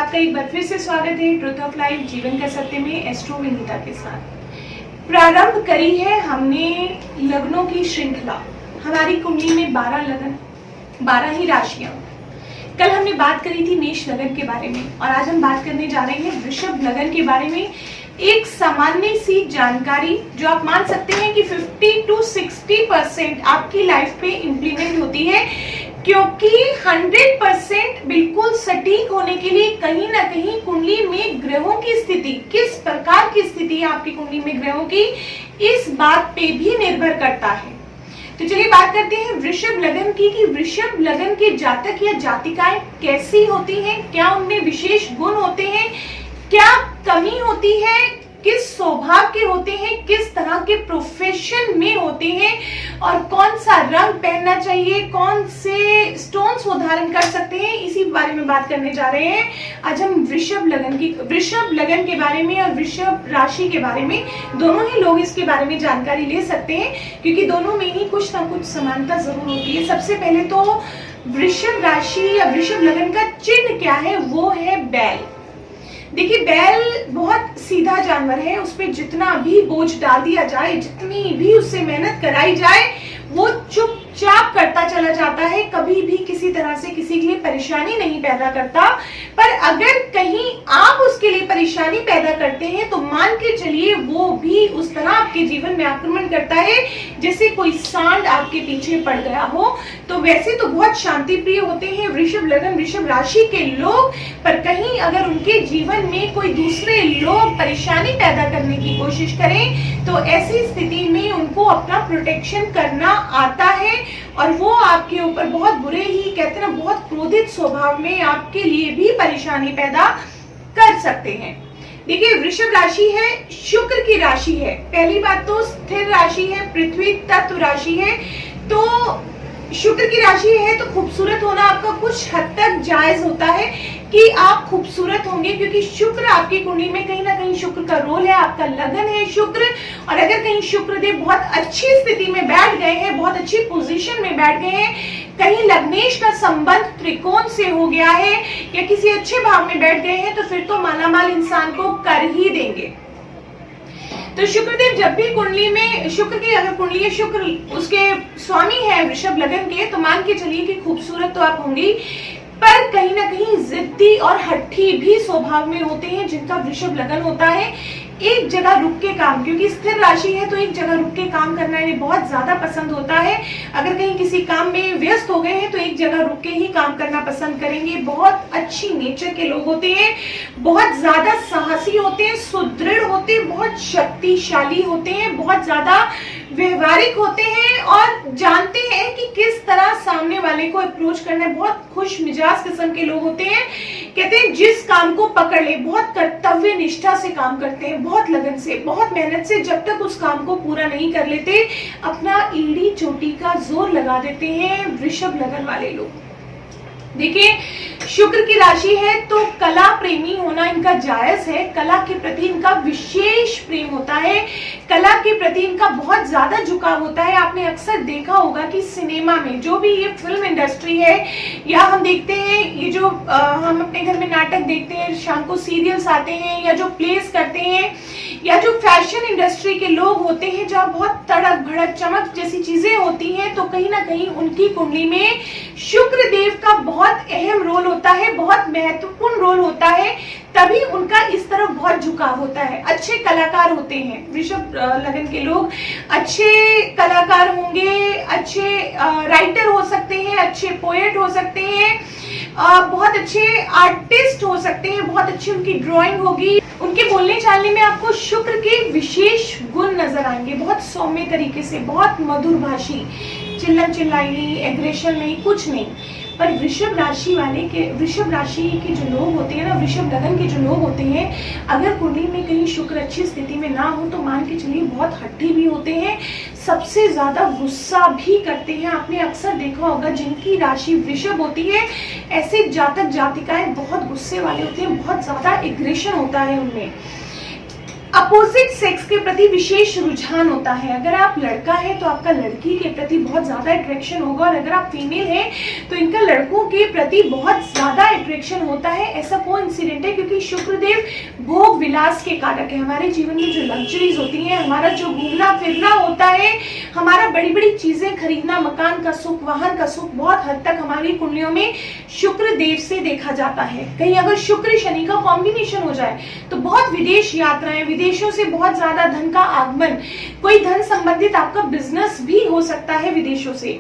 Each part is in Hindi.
आपका एक बार फिर से स्वागत है ट्रुथ ऑफ लाइफ जीवन का सत्य में एस्ट्रो विनीता के साथ। प्रारंभ करी है हमने लग्नों की श्रृंखला। हमारी कुंडली में 12 लगन, 12 ही राशियां। कल हमने बात करी थी मेष लगन के बारे में और आज हम बात करने जा रहे हैं वृषभ लगन के बारे में। एक सामान्य सी जानकारी जो आप मान सकते हैं कि 50 to 60% आपकी लाइफ पे इम्प्लीमेंट होती है, क्योंकि 100% बिल्कुल सटीक होने के लिए कहीं ना कहीं कुंडली में ग्रहों की स्थिति, किस प्रकार की स्थिति है आपकी कुंडली में ग्रहों की, इस बात पे भी निर्भर करता है। तो चलिए बात करते हैं वृषभ लगन की कि वृषभ लगन के जातक या जातिकाएं कैसी होती हैं, क्या उनमें विशेष गुण होते हैं, क्या कमी होती है, किस स्वभाव के होते हैं, किस तरह के प्रोफेशन में होते हैं और कौन सा रंग पहनना चाहिए, कौन से स्टोन्स वो धारण कर सकते हैं, इसी बारे में बात करने जा रहे हैं। आज हम वृषभ लगन के बारे में और वृषभ राशि के बारे में, दोनों ही लोग इसके बारे में जानकारी ले सकते हैं क्योंकि दोनों में ही कुछ ना कुछ समानता जरूर होती है। सबसे पहले तो वृषभ राशि या वृषभ लगन का चिन्ह क्या है, वो है बैल। देखिए बैल बहुत सीधा जानवर है, उस पर जितना भी बोझ डाल दिया जाए, जितनी भी उससे मेहनत कराई जाए, वो चुपचाप करता चला जाता है, कभी भी किसी तरह से किसी के लिए परेशानी नहीं पैदा करता। पर अगर कहीं आप उसके लिए परेशानी पैदा करते हैं तो मान के चलिए वो भी उस तरह आपके जीवन में आक्रमण करता है जैसे कोई सांड आपके पीछे पड़ गया हो। तो वैसे तो बहुत शांति प्रिय होते हैं वृषभ लगन वृषभ राशि के लोग, पर कहीं अगर उनके जीवन में कोई दूसरे लोग परेशानी पैदा करने की कोशिश करें तो ऐसी स्थिति में उनको अपना प्रोटेक्शन करना आता है और वो आपके ऊपर बहुत बुरे ही, कहते हैं ना, बहुत क्रोधित स्वभाव में आपके लिए भी परेशानी पैदा कर सकते हैं। देखिए वृषभ राशि है, शुक्र की राशि है। पहली बात तो स्थिर राशि है, पृथ्वी तत्व राशि है, तो शुक्र की राशि है तो खूबसूरत होना आपका कुछ हद तक जायज होता है कि आप खूबसूरत होंगे, क्योंकि शुक्र आपकी कुंडली में कहीं ना कहीं शुक्र का रोल है, आपका लगन है शुक्र। और अगर कहीं शुक्र देव बहुत अच्छी स्थिति में बैठ गए हैं, बहुत अच्छी पोजीशन में बैठ गए हैं, कहीं लग्नेश का संबंध त्रिकोण से हो गया है या किसी अच्छे भाव में बैठ गए हैं, तो फिर तो मालामाल इंसान को कर ही देंगे। तो शुक्रदेव जब भी कुंडली में शुक्र की अगर कुंडली है, शुक्र उसके स्वामी है वृषभ लगन के, तो मान के चलिए कि खूबसूरत तो आप होंगी, पर कहीं ना कहीं जिद्दी और हट्टी भी स्वभाव में होते हैं जिनका वृषभ लगन होता है। एक जगह रुक के काम, क्योंकि स्थिर राशि है तो एक जगह रुक के काम करना इन्हें बहुत ज्यादा पसंद होता है। अगर कहीं किसी काम में व्यस्त हो गए हैं तो एक जगह रुक के ही काम करना पसंद करेंगे। बहुत अच्छी नेचर के लोग होते हैं, बहुत ज्यादा साहसी होते हैं, सुदृढ़ होते हैं, बहुत शक्तिशाली होते हैं, बहुत ज्यादा व्यवहारिक होते हैं और जानते हैं कि किस तरह सामने वाले को अप्रोच करना है। बहुत खुश मिजाज किस्म के लोग होते हैं, कहते हैं जिस काम को पकड़ ले, बहुत कर्तव्य निष्ठा से काम करते हैं, बहुत लगन से, बहुत मेहनत से, जब तक उस काम को पूरा नहीं कर लेते अपना एड़ी चोटी का जोर लगा देते हैं वृषभ लगन वाले लोग। देखिए शुक्र की राशि है तो कला प्रेमी होना इनका जायज है, कला के प्रति इनका विशेष प्रेम होता है, कला के प्रति इनका बहुत ज्यादा झुकाव होता है। आपने अक्सर देखा होगा कि सिनेमा में जो भी ये फिल्म इंडस्ट्री है या हम देखते हैं, ये जो हम अपने घर में नाटक देखते हैं, शाम को सीरियल्स आते हैं या जो प्लेस करते हैं, या जो फैशन इंडस्ट्री के लोग होते हैं जहाँ बहुत तड़क भड़क चमक जैसी चीजें होती हैं, तो कहीं ना कहीं उनकी कुंडली में शुक्र देव का बहुत अहम रोल होता है, बहुत महत्वपूर्ण रोल होता है, तभी उनका इस तरफ बहुत झुकाव होता है। अच्छे कलाकार होते हैं वृषभ लगन के लोग, अच्छे कलाकार होंगे, अच्छे राइटर हो सकते हैं, अच्छे पोएट हो सकते हैं, बहुत अच्छे आर्टिस्ट हो सकते हैं, बहुत अच्छी उनकी ड्राइंग होगी, उनके बोलने चालने में आपको शुक्र के विशेष गुण नजर आएंगे। बहुत सौम्य तरीके से, बहुत मधुर भाषी, चिल्लम चिल्लाई नहीं, एग्रेशन नहीं, कुछ नहीं। पर वृषभ राशि के जो लोग होते हैं ना, वृषभ लगन के जो लोग होते हैं, अगर कुंडली में कहीं शुक्र अच्छी स्थिति में ना हो तो मान के चलिए बहुत हट्टी भी होते हैं, सबसे ज्यादा गुस्सा भी करते हैं। आपने अक्सर देखा होगा जिनकी राशि वृषभ होती है, ऐसे जातक जातिकाएं बहुत गुस्से वाले होते हैं, बहुत ज्यादा एग्रेशन होता है उनमें। अपोजिट सेक्स के प्रति विशेष रुझान होता है। अगर आप लड़का है तो आपका लड़की के प्रति बहुत ज्यादा अट्रैक्शन होगा, और अगर आप फीमेल है तो इनका लड़कों के प्रति बहुत ज्यादा अट्रैक्शन होता है। ऐसा कोइंसिडेंट है क्योंकि शुक्रदेव भोग विलास के कारक है। हमारे जीवन में जो लग्जरीज होती हैं, हमारा जो घूमना फिरना होता है, हमारा बड़ी बड़ी चीजें खरीदना, मकान का सुख, वाहन का सुख, बहुत हद तक हमारी कुंडलियों में शुक्रदेव से देखा जाता है। कहीं अगर शुक्र शनि का कॉम्बिनेशन हो जाए तो बहुत विदेश यात्राएं, विदेशों से बहुत ज्यादा धन का आगमन, कोई धन संबंधित आपका बिजनेस भी हो सकता है विदेशों से।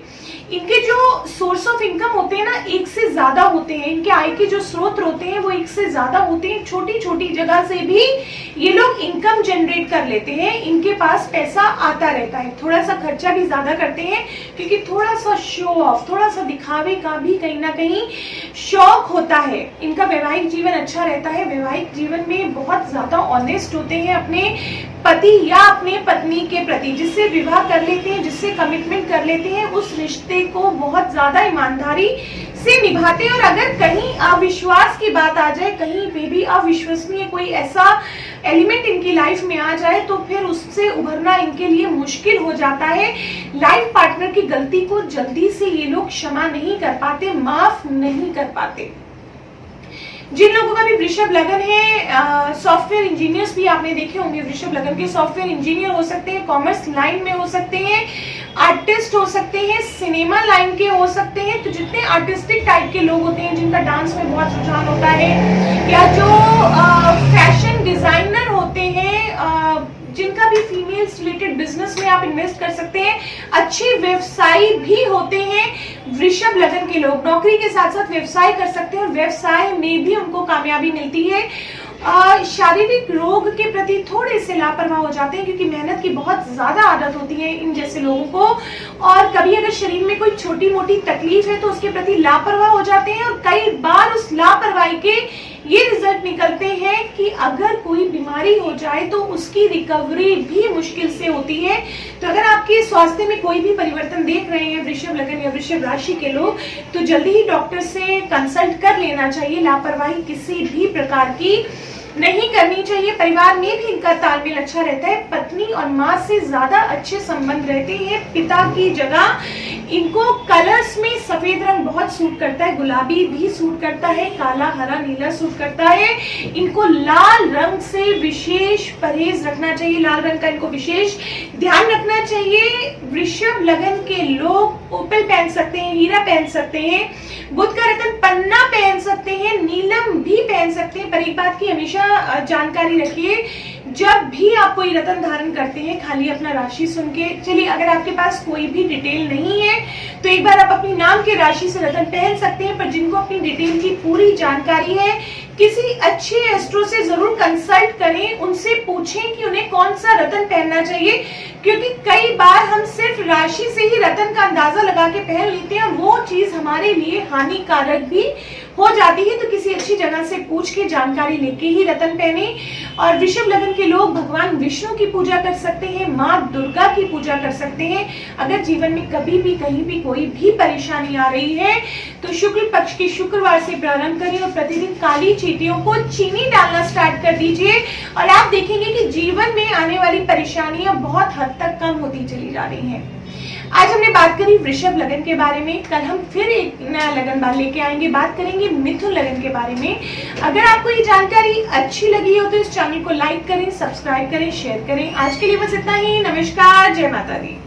इनके जो सोर्स ऑफ इनकम होते हैं ना, एक से ज्यादा होते हैं। इनके आय के जो स्रोत होते हैं वो एक से ज्यादा होते हैं। छोटी छोटी जगह से भी ये लोग इनकम जनरेट कर लेते हैं। इनके पास पैसा आता रहता है। थोड़ा सा खर्चा भी ज्यादा करते हैं क्योंकि थोड़ा सा शो ऑफ, थोड़ा सा दिखावे का भी कहीं ना कहीं शौक होता है। इनका वैवाहिक जीवन अच्छा रहता है। वैवाहिक जीवन में बहुत ज्यादा ऑनेस्ट होते हैं अपने पति या अपने पत्नी के प्रति। जिससे विवाह कर लेते हैं, जिससे कमिटमेंट कर लेते हैं, उस रिश्ते को बहुत ज्यादा ईमानदारी से निभाते हैं। और अगर कहीं अविश्वास की बात आ जाए, कहीं पे भी अविश्वसनीय कोई ऐसा एलिमेंट इनकी लाइफ में आ जाए तो फिर उससे उभरना इनके लिए मुश्किल हो जाता है। लाइफ पार्टनर की गलती को जल्दी से ये लोग क्षमा नहीं कर पाते, माफ नहीं कर पाते। जिन लोगों का भी वृषभ लगन है, सॉफ्टवेयर इंजीनियर्स भी आपने देखे होंगे, वृषभ लगन के सॉफ्टवेयर इंजीनियर हो सकते हैं, कॉमर्स लाइन में हो सकते हैं, आर्टिस्ट हो सकते हैं, सिनेमा लाइन के हो सकते हैं। तो जितने आर्टिस्टिक टाइप के लोग होते हैं, जिनका डांस में बहुत रुझान होता है, या जो फैशन डिजाइनर होते हैं, जिनका भी फीमेल्स रिलेटेड बिजनेस में आप इन्वेस्ट कर सकते हैं, अच्छे व्यवसायी भी होते हैं वृषभ लगन के लोग। नौकरी के साथ साथ व्यवसाय कर सकते हैं और व्यवसाय में भी उनको कामयाबी मिलती है। शारीरिक रोग के प्रति थोड़े से लापरवाह हो जाते हैं क्योंकि मेहनत की बहुत ज्यादा आदत होती है इन जैसे लोगों को। और कभी अगर शरीर में कोई छोटी मोटी तकलीफ है तो उसके प्रति लापरवाह हो जाते हैं, और कई बार उस लापरवाही के ये रिजल्ट निकलते हैं कि अगर कोई बीमारी हो जाए तो उसकी रिकवरी भी मुश्किल से होती है। तो अगर आपके स्वास्थ्य में कोई भी परिवर्तन देख रहे हैं वृषभ लगन या वृषभ राशि के लोग, तो जल्दी ही डॉक्टर से कंसल्ट कर लेना चाहिए। लापरवाही किसी भी प्रकार की नहीं करनी चाहिए। परिवार में भी इनका तालमेल अच्छा रहता है। पत्नी और माँ से ज्यादा अच्छे संबंध रहते हैं। पिता की जगह इनको कलर्स में सफेद रंग बहुत सूट करता है, गुलाबी भी सूट करता है, काला, हरा, नीला सूट करता है। इनको लाल रंग से विशेष परहेज रखना चाहिए, लाल रंग का इनको विशेष ध्यान रखना चाहिए। वृषभ लगन के लोग ओपल पहन सकते हैं, हीरा पहन सकते हैं, बुध का रतन पन्ना पहन सकते हैं, नीलम भी पहन सकते हैं। पर एक बात की हमेशा जानकारी रखिए, जब भी आप कोई रत्न धारण करते हैं, खाली अपना राशि सुन के चलिए। अगर आपके पास कोई भी डिटेल नहीं है तो एक बार आप अपनी नाम के राशि से रत्न पहन सकते हैं, पर जिनको अपनी डिटेल की पूरी जानकारी है, किसी अच्छे एस्ट्रो से जरूर कंसल्ट करें। उनसे पूछें कि उन्हें कौन सा रत्न पहनना चाहिए, क्योंकि कई बार हम सिर्फ राशि से ही रत्न का अंदाजा लगा के पहन लेते हैं, वो चीज हमारे लिए हानिकारक भी हो जाती है। तो किसी अच्छी जगह से पूछ के जानकारी लेके ही रत्न पहने। और वृषभ लगन के लोग भगवान विष्णु की पूजा कर सकते हैं, माँ दुर्गा की पूजा कर सकते हैं। अगर जीवन में कभी भी कहीं भी कोई भी परेशानी आ रही है तो शुक्ल पक्ष के शुक्रवार से प्रारंभ करें और प्रतिदिन काली चींटियों को चीनी डालना स्टार्ट कर दीजिए, और आप देखेंगे कि जीवन में आने वाली परेशानियां बहुत हद तक कम होती चली जा रही हैं। आज हमने बात करी वृषभ लगन के बारे में। कल हम फिर एक नया लगन लेके आएंगे, बात करेंगे मिथुन लगन के बारे में। अगर आपको ये जानकारी अच्छी लगी हो तो इस चैनल को लाइक करें, सब्सक्राइब करें, शेयर करें। आज के लिए बस इतना ही। नमस्कार, जय माता दी।